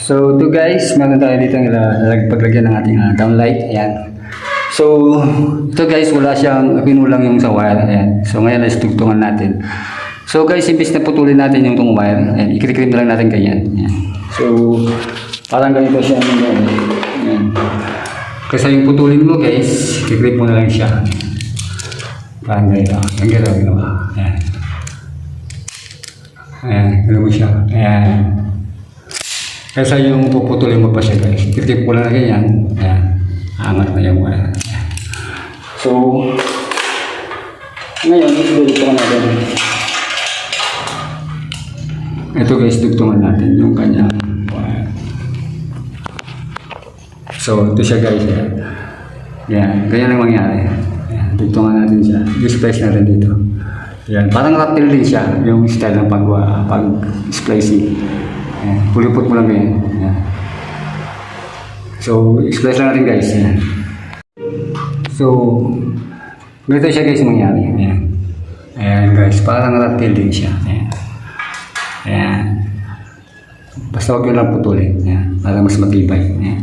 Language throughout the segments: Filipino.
So ito guys, meron tayo dito paglagyan ng ating downlight. Ayan. So ito guys, wala siyang pinulang yung sa wire. Ayan. So ngayon ay tugtungan natin. So guys, imbis na putulin natin yung itong wire, ayan, ikikrim na lang natin ganyan. Ayan. So parang ganito siya. Ayan. Kasi yung putulin mo guys, ikikrim mo na lang siya. Parang ganito. Yung ginawa. Ayan. Ayan, gano'n mo siya. Ayan. Kasi yung puputulin mo pa siya guys. Ikikrim mo lang na ganyan. Ayan. Angat na yung wire. Ayan. So, ngayon, dugtungan natin. Ito guys, dugtungan natin yung kanyang wire. So, ito siya guys. Ayan. Ganyan ang mangyari. Ayan. Dugtungan natin siya. I-splice natin dito. Ayan. Parang rapid din siya. Yung style ng pag-splicing. Ayan. Pulipot mo lang ganyan. Ayan. So, splice lang natin guys. Ayan. So, ganito siya guys mangyari. Ayan. Ayan guys. Parang rapid din siya. Ayan. Ayan. Basta huwag yun lang putulin. Ayan. Para mas matibay. Ayan.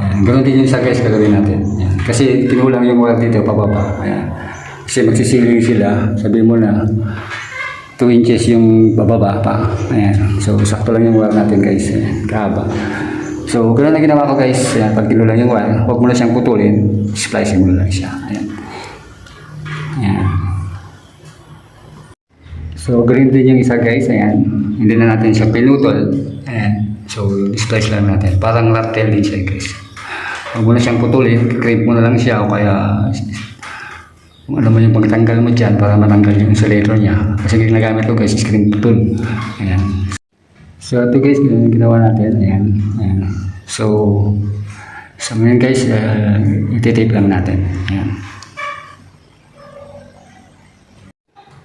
Ayan. Ganun din yun sa guys gagawin natin. Ayan. Kasi tinulang yung wire dito pababa. Ayan. Kasi magsisiling sila. Sabihin mo na 2 inches yung bababa pa. Ayan. So, sakto lang yung wire natin guys. Ayan. Kahaba. So, ganoon na ginawa ko guys. Ayan. Pag tinulang yung wire, huwag mo na siyang putulin. Splicing mo lang siya. Ayan. Ayan. So, ganun din yung isa guys. Ayan. Hindi na natin siya pinutol. Ayan. So, splice lang natin. Parang rat tail din siya guys. Huwag mo na siyang putulin. Crimp mo na lang siya o kaya kung ano mo yung pagtanggal mo dyan para matanggal yung insulator niya. Kasi ginagamit ko guys is crimp tool. Ayan. So, ito guys, ginawa natin. Ayan. Ayan. So ngayon guys, iti-tape lang natin. Ayan.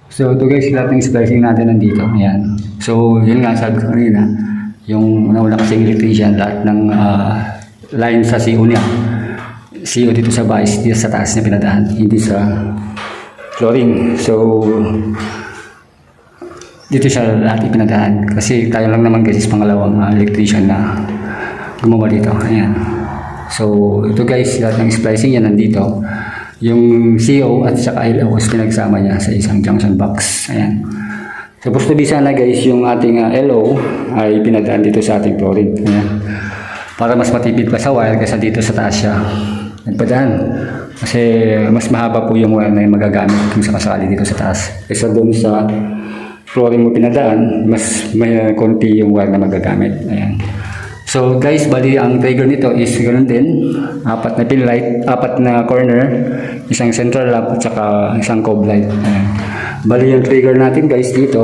So, ito guys, lahat ng splicing natin nandito. Ayan. So, yun nga, sabi ko kanina, yung nauna kasing electrician, lahat ng line sa CO niya. CO dito sa base, dito sa taas niya pinadaan, hindi sa flooring. So, dito siya lahat ipinadaan. Kasi tayo lang naman guys, pangalawang electrician na gumawa dito. Ayan. So, ito guys, lahat ng splicing yan nandito. Yung CO at saka LOS pinagsama niya sa isang junction box. Ayan. Supposed to be sana guys, yung ating LO ay pinadaan dito sa ating flooring. Ayan. Para mas matipid pa sa wire kasi dito sa taas siya nagpadaan. Kasi mas mahaba po yung wire na yung magagamit kung sakasali dito sa taas. Kaysa doon sa flooring mo pinadaan, mas may konti yung wire na magagamit. Ayan. So guys, bali ang trigger nito is ganoon din. 4 na pin light, 4 na corner, isang central lamp at saka isang cob light. Ayan. Bali yung trigger natin guys dito,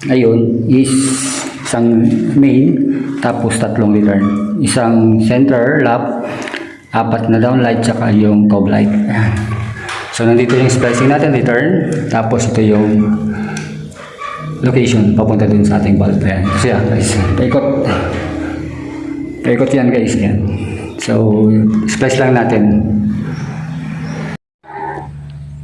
ayun, is isang main, tapos 3 return. Isang center lamp, 4 na downlight, tsaka yung cob light. Ayan. So, nandito yung splicing natin, return. Tapos, ito yung location, papunta dun sa ating bulb. Ayan. So, yan guys. Paikot. Paikot yan guys. Ayan. So, splice lang natin.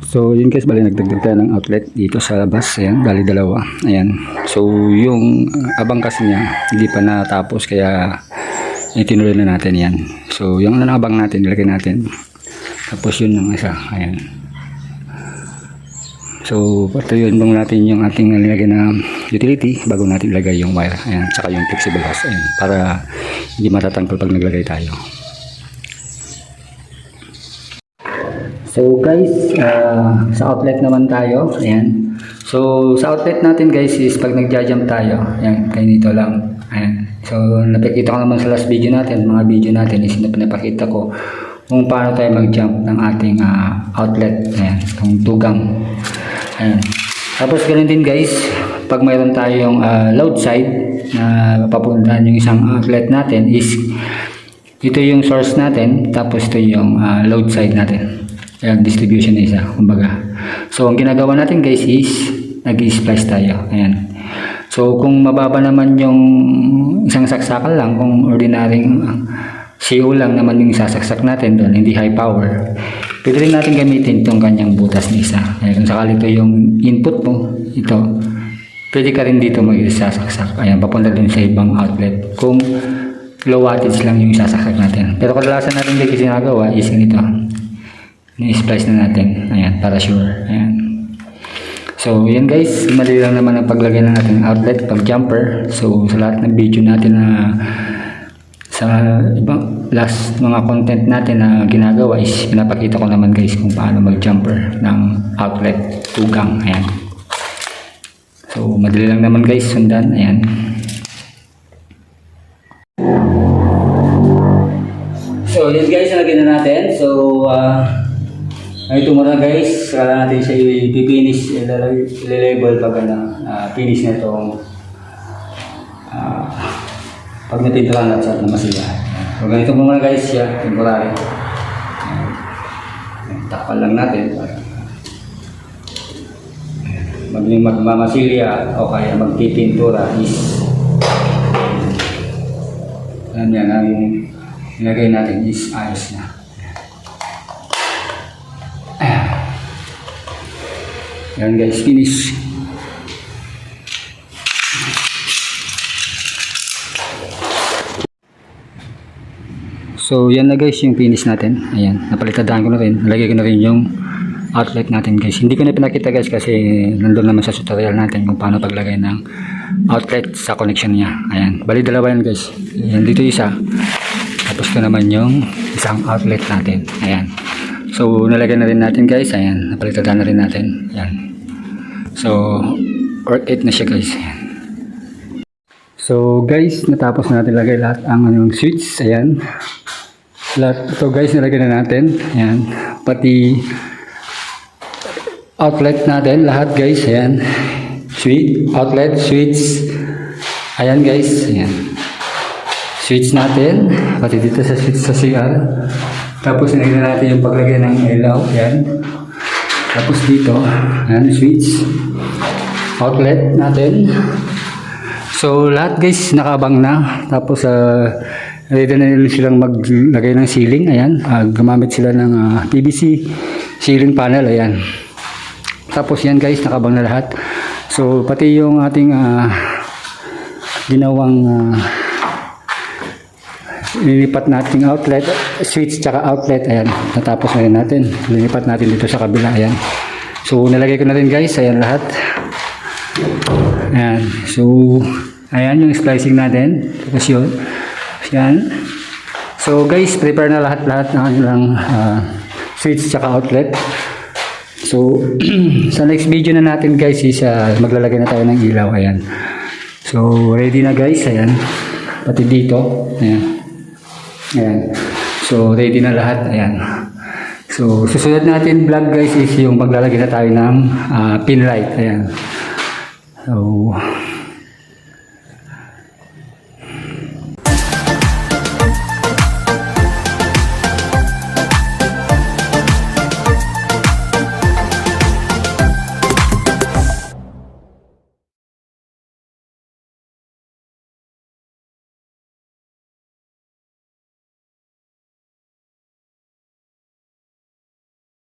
So, yun guys, bali nagdagdag tayo ng outlet dito sa labas. Ayan, bali dalawa. Ayan. So, yung abang kasi niya, hindi pa natapos, kaya itinuloy na natin yan. So, yung abang natin, nilagay natin. Tapos yun yung isa. Ayan. So, patuyuin lang natin yung ating nilagay na utility bago natin ilagay yung wire. Ayan. Tsaka yung flexible hose. Ayan. Para hindi matatanggal pag naglagay tayo. So guys, sa outlet naman tayo. Ayan. So sa outlet natin guys is pag nagja-jump tayo. Ayan. Kaya dito lang. Ayan. So napakita ko naman sa last video natin. Mga video natin is pinapakita ko kung paano tayo mag-jump ng ating outlet. Ayan. Itong tugang. Ayan. Tapos ganun din guys, pag mayroon tayong load side na papuntahan yung isang outlet natin is ito yung source natin, tapos ito yung load side natin. Ayan, distribution na isa, kumbaga. So ang ginagawa natin guys is nag-splice tayo. Ayan. So kung mababa naman yung isang saksakan lang, kung ordinaryong CO lang naman yung sasaksak natin doon, hindi high power, pwede rin natin gamitin itong kanyang butas na isa. Kung sakali ito yung input mo, ito, pwede ka rin dito mag-isasaksak. Ayan, papunta din sa ibang outlet. Kung low wattage lang yung isasaksak natin. Pero kadalasan natin guys ginagawa is ganito. Ni-splice na natin. Ayan, para sure. Ayan. So, yan guys, madali lang naman ang paglagay ng ating outlet pag jumper. So, sa lahat ng video natin na sa ibang last mga content natin na ginagawa is pinapakita ko naman guys kung paano mag-jumper ng outlet tugang. Ayan. So, madali lang naman guys, sundan. Ayan. So, yan guys, nalagyan na natin. So, ito muna guys, saka natin siya i-finish, i-label pag finish na itong pag natitirahan at sa masila. So ganito muna guys siya, temporary. Takpan lang natin para magmamasilya o kaya magpipintura is yan ang nilagay natin is ayos na. Yan guys, finish. So yan na guys yung finish natin. Ayan, napalitadaan ko na rin. Nalagay ko na rin yung outlet natin guys. Hindi ko na pinakita guys kasi nandun naman sa tutorial natin kung paano paglagay ng outlet sa connection niya. Ayan, bali dalawa yan guys. Ayan, dito isa. Tapos ko naman yung isang outlet natin. Ayan. So nalagay na rin natin guys. Ayan, napalitadaan na rin natin. Ayan. So worth it na siya guys. Ayan. So guys, natapos na natin lagay lahat ang switch. Ayan. Lahat ito guys nilagay na natin. Ayan. Pati outlet natin lahat guys. Ayan. Switch, outlet, switch. Ayan guys. Ayan. Switch natin. Pati dito sa switch sa CR. Tapos nilagay na natin yung paglagay ng ilaw. Ayan. Tapos dito. Ayan. Switch. Outlet natin. So lahat guys nakabang na. Tapos ready na nila silang maglagay ng ceiling. Ayan, gumamit sila ng PVC ceiling panel. Ayan. Tapos yan guys, nakabang na lahat. So pati yung ating ginawang lilipat nating outlet, switch tsaka outlet. Ayan, natapos na rin natin. Lilipat natin dito sa kabila. Ayan. So nilagay ko na rin guys. Ayan lahat. Ayan. So ayan yung splicing natin. Tapos yun. Yan. So guys, prepare na lahat ng kanilang switch tsaka outlet. So sa next video na natin guys is maglalagay na tayo ng ilaw. Ayan. So ready na guys. Ayan. Pati dito. Ayan. Ayan. So ready na lahat. Ayan. So susunod natin vlog guys is yung maglalagay na tayo ng pin light. Ayan. So